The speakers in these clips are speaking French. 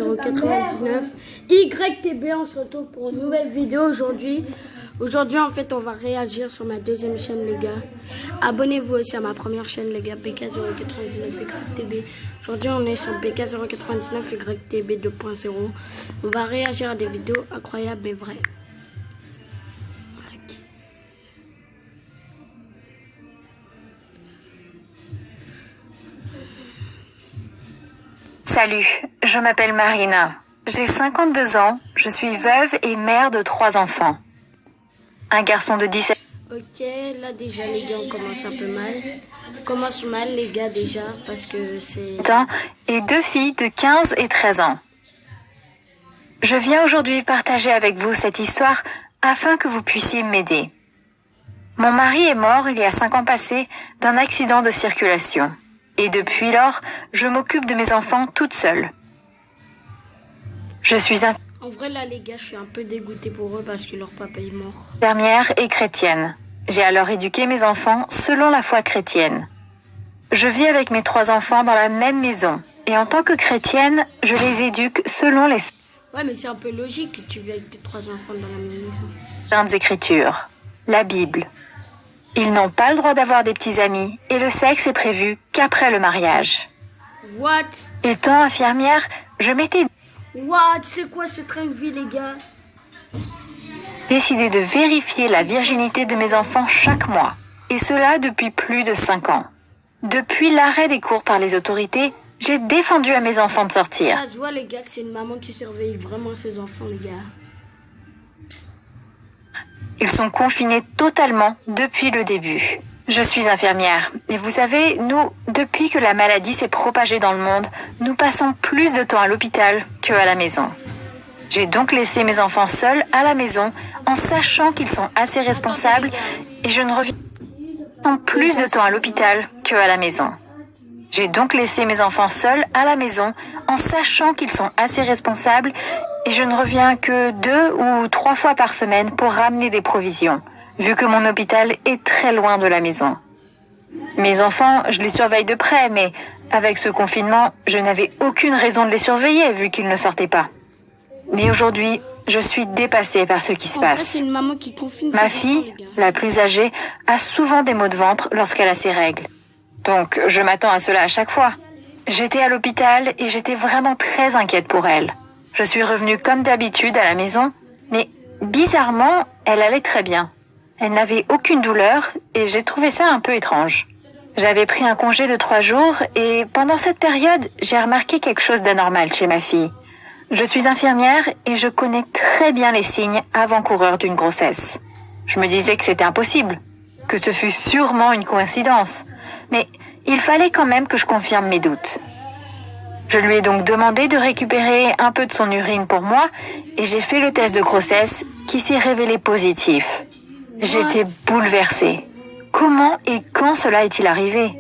099 YTB, on se retrouve pour une nouvelle vidéo aujourd'hui. Aujourd'hui, en fait, on va réagir sur ma deuxième chaîne, les gars. Abonnez-vous aussi à ma première chaîne, les gars, BK099 YTB. Aujourd'hui, on est sur BK099 YTB 2.0. On va réagir à des vidéos incroyables mais vraies. Salut, je m'appelle Marina. J'ai 52 ans, je suis veuve et mère de 3 enfants. Un garçon de 17 Ok, là déjà les gars, on commence un peu mal. On commence mal les gars déjà parce que c'est... ans et 2 filles de 15 et 13 ans. Je viens aujourd'hui partager avec vous cette histoire afin que vous puissiez m'aider. Mon mari est mort il y a 5 ans passés d'un accident de circulation. Et depuis lors, je m'occupe de mes enfants toute seule. Je suis En vrai là les gars, je suis un peu dégoûtée pour eux parce que leur papa est mort. infirmière et chrétienne. J'ai alors éduqué mes enfants selon la foi chrétienne. Je vis avec mes 3 enfants dans la même maison. Et en tant que chrétienne, je les éduque selon les Ouais, mais c'est un peu logique que tu vis avec tes 3 enfants dans la même maison. Saintes Écritures, la Bible. Ils n'ont pas le droit d'avoir des petits amis et le sexe est prévu qu'après le mariage. What? Étant infirmière, je m'étais C'est quoi ce train de vie les gars? décidé de vérifier la virginité de mes enfants chaque mois. Et cela depuis plus de 5 ans. Depuis l'arrêt des cours par les autorités, j'ai défendu à mes enfants de sortir. Ça se voit les gars que c'est une maman qui surveille vraiment ses enfants les gars. Ils sont confinés totalement depuis le début. Je suis infirmière. Et vous savez, nous, depuis que la maladie s'est propagée dans le monde, nous passons plus de temps à l'hôpital qu'à la maison. J'ai donc laissé mes enfants seuls à la maison en sachant qu'ils sont assez responsables et je ne reviens plus de temps à l'hôpital qu'à la maison. J'ai donc laissé mes enfants seuls à la maison en sachant qu'ils sont assez responsables et je ne reviens que 2 ou 3 fois par semaine pour ramener des provisions, vu que mon hôpital est très loin de la maison. Mes enfants, je les surveille de près, mais avec ce confinement, je n'avais aucune raison de les surveiller vu qu'ils ne sortaient pas. Mais aujourd'hui, je suis dépassée par ce qui se En fait, passe. c'est une maman qui confine Ma ses fille, enfants, les gars. la plus âgée, a souvent des maux de ventre lorsqu'elle a ses règles. Donc, je m'attends à cela à chaque fois. J'étais à l'hôpital et j'étais vraiment très inquiète pour elle. Je suis revenue comme d'habitude à la maison, mais bizarrement, elle allait très bien. Elle n'avait aucune douleur et j'ai trouvé ça un peu étrange. J'avais pris un congé de 3 jours et pendant cette période, j'ai remarqué quelque chose d'anormal chez ma fille. Je suis infirmière et je connais très bien les signes avant-coureurs d'une grossesse. Je me disais que c'était impossible, que ce fût sûrement une coïncidence. Mais il fallait quand même que je confirme mes doutes. Je lui ai donc demandé de récupérer un peu de son urine pour moi et j'ai fait le test de grossesse qui s'est révélé positif. J'étais bouleversée. Comment et quand cela est-il arrivé?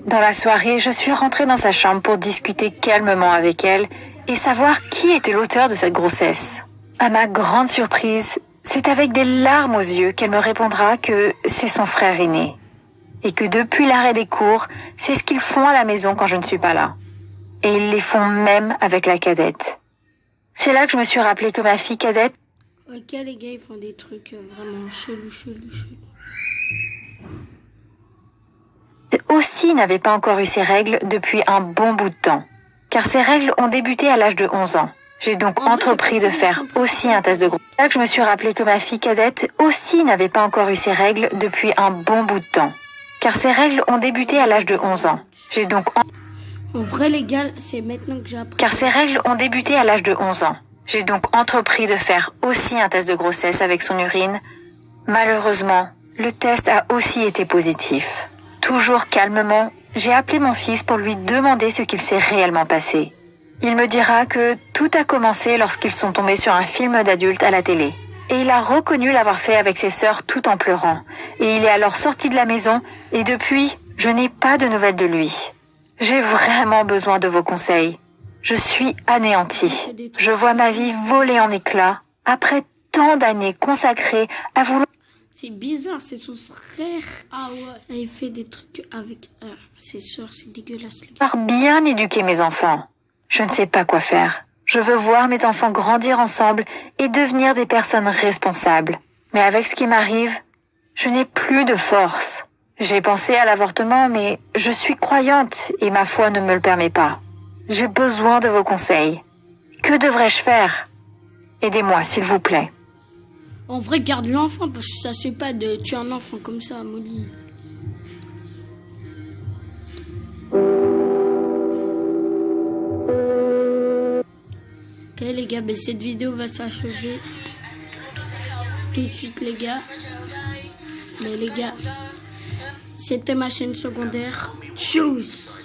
Dans la soirée, je suis rentrée dans sa chambre pour discuter calmement avec elle et savoir qui était l'auteur de cette grossesse. À ma grande surprise, c'est avec des larmes aux yeux qu'elle me répondra que c'est son frère aîné. Et que depuis l'arrêt des cours, c'est ce qu'ils font à la maison quand je ne suis pas là. Et ils les font même avec la cadette. C'est là que je me suis rappelé que ma fille cadette Ok les gars, ils font des trucs vraiment chelous. aussi n'avait pas encore eu ses règles depuis un bon bout de temps. Car ses règles ont débuté à l'âge de 11 ans. J'ai donc entrepris de faire aussi un test de grossesse. C'est là que je me suis rappelé que ma fille cadette aussi n'avait pas encore eu ses règles depuis un bon bout de temps. Car ses règles ont débuté à l'âge de 11 ans. J'ai donc En vrai les gars, c'est maintenant que j'ai appris. Car ces règles ont débuté à l'âge de 11 ans. J'ai donc entrepris de faire aussi un test de grossesse avec son urine. Malheureusement, le test a aussi été positif. Toujours calmement, j'ai appelé mon fils pour lui demander ce qu'il s'est réellement passé. Il me dira que tout a commencé lorsqu'ils sont tombés sur un film d'adulte à la télé. Et il a reconnu l'avoir fait avec ses sœurs tout en pleurant. Et il est alors sorti de la maison et depuis, je n'ai pas de nouvelles de lui. J'ai vraiment besoin de vos conseils. Je suis anéantie. Je vois ma vie voler en éclats après tant d'années consacrées à vouloir C'est bizarre, c'est son frère. Ah ouais. Il fait des trucs avec ses soeurs, c'est dégueulasse les gars. bien éduquer mes enfants. Je ne sais pas quoi faire. Je veux voir mes enfants grandir ensemble et devenir des personnes responsables. Mais avec ce qui m'arrive, je n'ai plus de force. J'ai pensé à l'avortement, mais je suis croyante et ma foi ne me le permet pas. J'ai besoin de vos conseils. Que devrais-je faire? Aidez-moi, s'il vous plaît. En vrai, garde l'enfant parce que ça se fait pas de tuer un enfant comme ça, Molly. Ok les gars, ben cette vidéo va s'achever tout de suite les gars. Mais les gars, c'était ma chaîne secondaire. Tchuss.